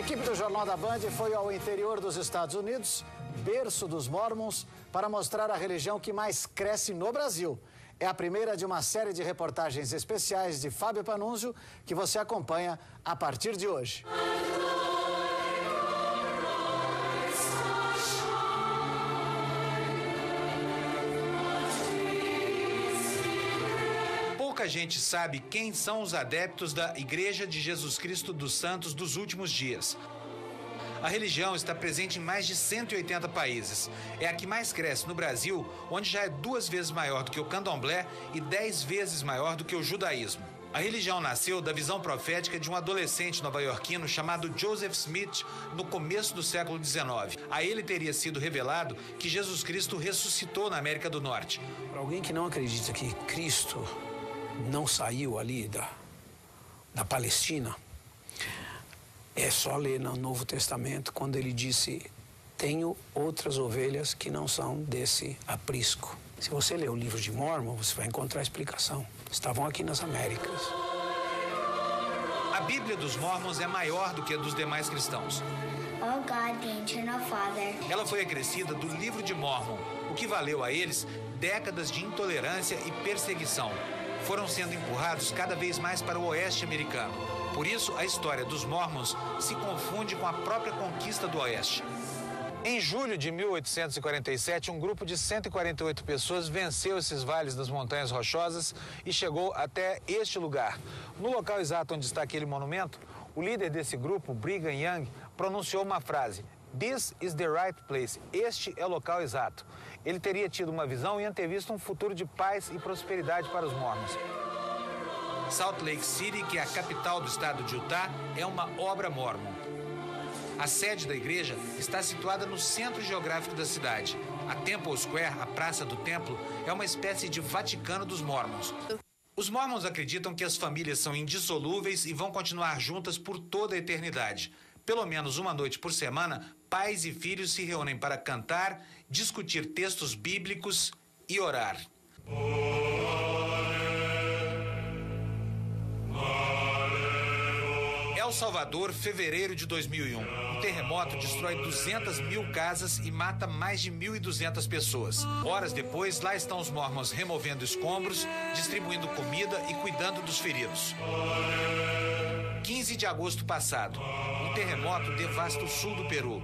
equipe do Jornal da Band foi ao interior dos Estados Unidos, berço dos Mormons, para mostrar a religião que mais cresce no Brasil. É a primeira de uma série de reportagens especiais de Fábio Panunzio que você acompanha a partir de hoje. Pouca gente sabe quem são os adeptos da Igreja de Jesus Cristo dos Santos dos Últimos Dias. A religião está presente em mais de 180 países. É a que mais cresce no Brasil, onde já é 2 vezes maior do que o candomblé e 10 vezes maior do que o judaísmo. A religião nasceu da visão profética de um adolescente nova-iorquino chamado Joseph Smith no começo do século XIX. A ele teria sido revelado que Jesus Cristo ressuscitou na América do Norte. Para alguém que não acredita que Cristo não saiu ali da Palestina, é só ler no Novo Testamento quando ele disse: tenho outras ovelhas que não são desse aprisco. Se você ler o livro de Mórmon, você vai encontrar a explicação. Estavam aqui nas Américas. A Bíblia dos Mormons é maior do que a dos demais cristãos. Oh God, the Eternal Father. Ela foi acrescida do livro de Mórmon, o que valeu a eles décadas de intolerância e perseguição. Foram sendo empurrados cada vez mais para o oeste americano. Por isso, a história dos Mormons se confunde com a própria conquista do oeste. Em julho de 1847, um grupo de 148 pessoas venceu esses vales das Montanhas Rochosas e chegou até este lugar. No local exato onde está aquele monumento, o líder desse grupo, Brigham Young, pronunciou uma frase: "This is the right place." Este é o local exato. Ele teria tido uma visão e antevisto um futuro de paz e prosperidade para os Mormons. Salt Lake City, que é a capital do estado de Utah, é uma obra Mormon. A sede da igreja está situada no centro geográfico da cidade. A Temple Square, a Praça do Templo, é uma espécie de Vaticano dos Mormons. Os Mormons acreditam que as famílias são indissolúveis e vão continuar juntas por toda a eternidade. Pelo menos uma noite por semana, pais e filhos se reúnem para cantar, discutir textos bíblicos e orar. El Salvador, fevereiro de 2001. Um terremoto destrói 200 mil casas e mata mais de 1.200 pessoas. Horas depois, lá estão os Mormons removendo escombros, distribuindo comida e cuidando dos feridos. 15 de agosto passado, um terremoto devasta o sul do Peru.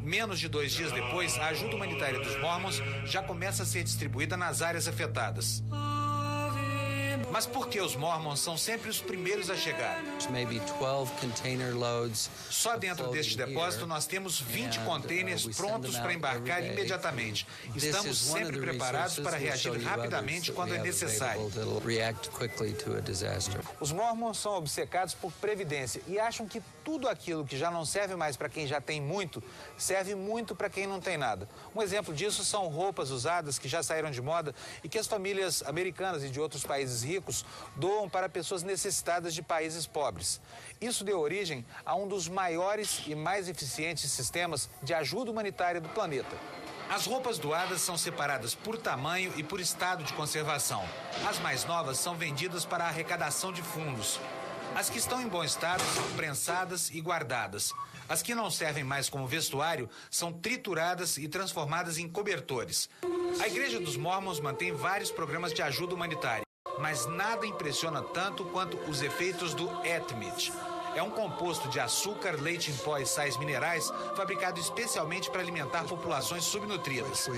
Menos de 2 dias depois, a ajuda humanitária dos Mormons já começa a ser distribuída nas áreas afetadas. Mas por que os Mormons são sempre os primeiros a chegar? Só dentro deste depósito nós temos 20 containers prontos para embarcar imediatamente. Estamos sempre preparados para reagir rapidamente quando é necessário. Os Mormons são obcecados por previdência e acham que tudo aquilo que já não serve mais para quem já tem muito, serve muito para quem não tem nada. Um exemplo disso são roupas usadas que já saíram de moda e que as famílias americanas e de outros países ricos doam para pessoas necessitadas de países pobres. Isso deu origem a um dos maiores e mais eficientes sistemas de ajuda humanitária do planeta. As roupas doadas são separadas por tamanho e por estado de conservação. As mais novas são vendidas para a arrecadação de fundos. As que estão em bom estado são prensadas e guardadas. As que não servem mais como vestuário são trituradas e transformadas em cobertores. A Igreja dos Mormons mantém vários programas de ajuda humanitária, mas nada impressiona tanto quanto os efeitos do ATMIT. É um composto de açúcar, leite em pó e sais minerais fabricado especialmente para alimentar populações subnutridas.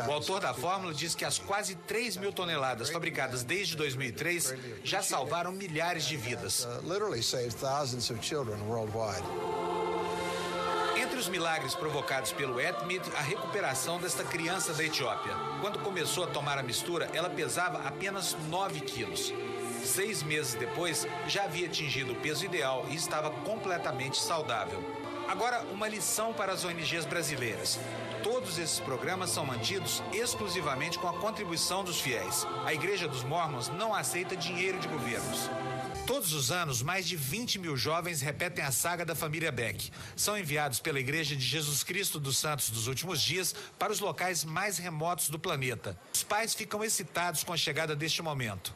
O autor da fórmula diz que as quase 3 mil toneladas fabricadas desde 2003 já salvaram milhares de vidas. Entre os milagres provocados pelo ATMIT, a recuperação desta criança da Etiópia. Quando começou a tomar a mistura, ela pesava apenas 9 quilos. 6 meses depois, já havia atingido o peso ideal e estava completamente saudável. Agora, uma lição para as ONGs brasileiras. Todos esses programas são mantidos exclusivamente com a contribuição dos fiéis. A Igreja dos Mormons não aceita dinheiro de governos. Todos os anos, mais de 20 mil jovens repetem a saga da família Beck. São enviados pela Igreja de Jesus Cristo dos Santos dos Últimos Dias para os locais mais remotos do planeta. Os pais ficam excitados com a chegada deste momento.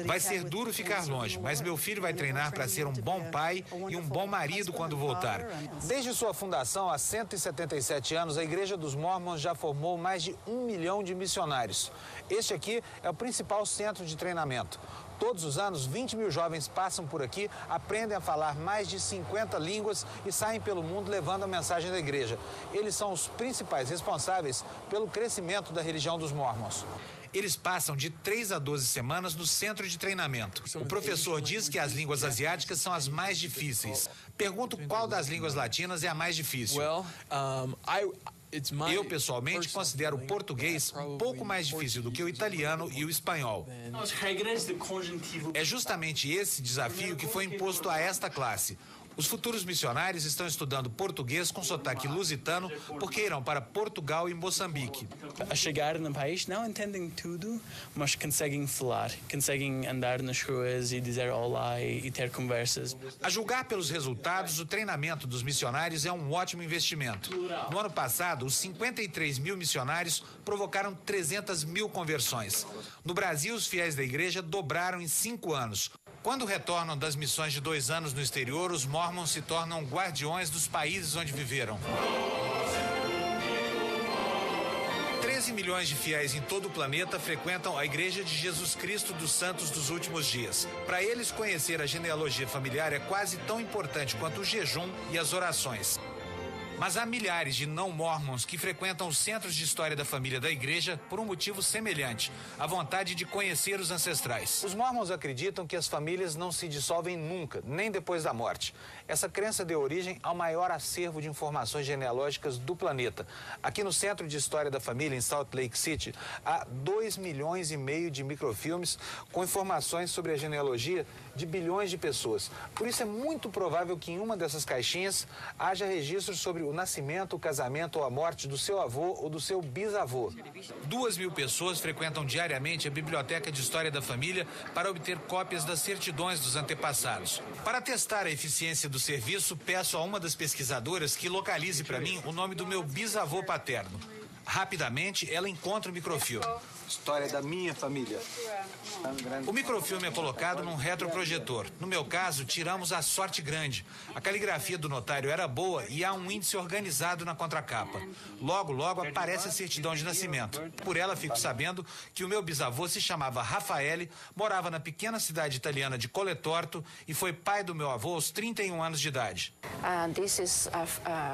Vai ser duro ficar longe, mas meu filho vai treinar para ser um bom pai e um bom marido quando voltar. Desde sua fundação, há 177 anos, a Igreja dos Mormons já formou mais de 1 milhão de missionários. Este aqui é o principal centro de treinamento. Todos os anos, 20 mil jovens passam por aqui, aprendem a falar mais de 50 línguas e saem pelo mundo levando a mensagem da igreja. Eles são os principais responsáveis pelo crescimento da religião dos Mormons. Eles passam de 3 a 12 semanas no centro de treinamento. O professor diz que as línguas asiáticas são as mais difíceis. Pergunto qual das línguas latinas é a mais difícil. Eu, pessoalmente, considero o português um pouco mais difícil do que o italiano e o espanhol. É justamente esse desafio que foi imposto a esta classe. Os futuros missionários estão estudando português com sotaque lusitano porque irão para Portugal e Moçambique. A chegar no país não entendem tudo, mas conseguem falar, conseguem andar nas ruas e dizer olá e ter conversas. A julgar pelos resultados, o treinamento dos missionários é um ótimo investimento. No ano passado, os 53 mil missionários provocaram 300 mil conversões. No Brasil, os fiéis da igreja dobraram em 5 anos. Quando retornam das missões de 2 anos no exterior, os Mormons se tornam guardiões dos países onde viveram. 13 milhões de fiéis em todo o planeta frequentam a Igreja de Jesus Cristo dos Santos dos Últimos Dias. Para eles, conhecer a genealogia familiar é quase tão importante quanto o jejum e as orações. Mas há milhares de não-mormons que frequentam os centros de história da família da igreja por um motivo semelhante, a vontade de conhecer os ancestrais. Os mormons acreditam que as famílias não se dissolvem nunca, nem depois da morte. Essa crença deu origem ao maior acervo de informações genealógicas do planeta. Aqui no Centro de História da Família, em Salt Lake City, há 2,5 milhões de microfilmes com informações sobre a genealogia de bilhões de pessoas. Por isso é muito provável que em uma dessas caixinhas haja registros sobre o nascimento, o casamento ou a morte do seu avô ou do seu bisavô. 2.000 pessoas frequentam diariamente a Biblioteca de História da Família para obter cópias das certidões dos antepassados. Para testar a eficiência do serviço, peço a uma das pesquisadoras que localize para mim o nome do meu bisavô paterno. Rapidamente, ela encontra o microfilme. História da minha família. O microfilme é colocado num retroprojetor. No meu caso, tiramos a sorte grande. A caligrafia do notário era boa e há um índice organizado na contracapa. Logo, logo aparece a certidão de nascimento. Por ela, fico sabendo que o meu bisavô se chamava Raffaele, morava na pequena cidade italiana de Colletorto e foi pai do meu avô aos 31 anos de idade.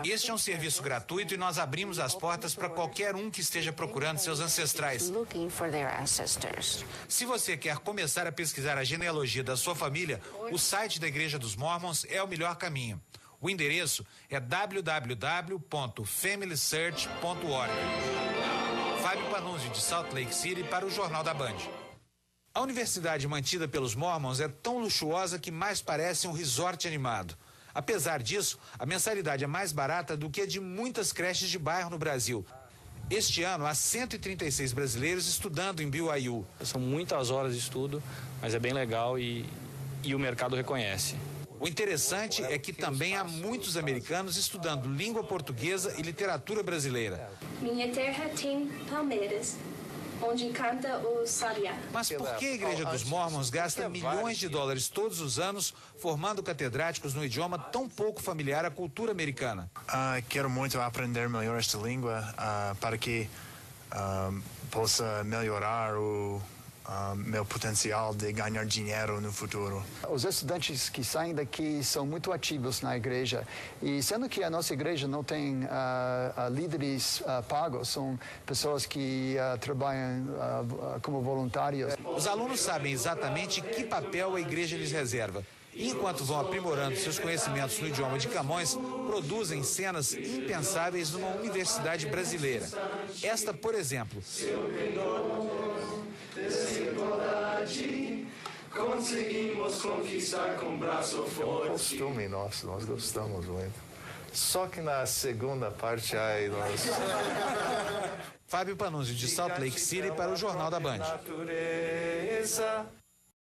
Este é um serviço gratuito e nós abrimos as portas para qualquer um que esteja procurando seus ancestrais. Se você quer começar a pesquisar a genealogia da sua família, o site da Igreja dos Mormons é o melhor caminho. O endereço é www.familysearch.org. Fábio Panunzio, de Salt Lake City, para o Jornal da Band. A universidade mantida pelos Mormons é tão luxuosa que mais parece um resort animado. Apesar disso, a mensalidade é mais barata do que a de muitas creches de bairro no Brasil. Este ano, há 136 brasileiros estudando em BYU. São muitas horas de estudo, mas é bem legal e o mercado reconhece. O interessante é que também há muitos americanos estudando língua portuguesa e literatura brasileira. Minha terra tem palmeiras, onde canta o sabiá. Mas por que a Igreja dos Mormons gasta milhões de dólares todos os anos formando catedráticos no idioma tão pouco familiar à cultura americana? Quero muito aprender melhor esta língua para que possa melhorar o meu potencial de ganhar dinheiro no futuro. Os estudantes que saem daqui são muito ativos na igreja e sendo que a nossa igreja não tem líderes pagos, são pessoas que trabalham como voluntários. Os alunos sabem exatamente que papel a igreja lhes reserva. E enquanto vão aprimorando seus conhecimentos no idioma de Camões, produzem cenas impensáveis numa universidade brasileira. Esta, por exemplo. Desigualdade, conseguimos conquistar com braço forte. Costume nosso, nós gostamos muito. Só que na segunda parte, nós... Fábio Panunzio, de Salt Lake City, para o Jornal da Band.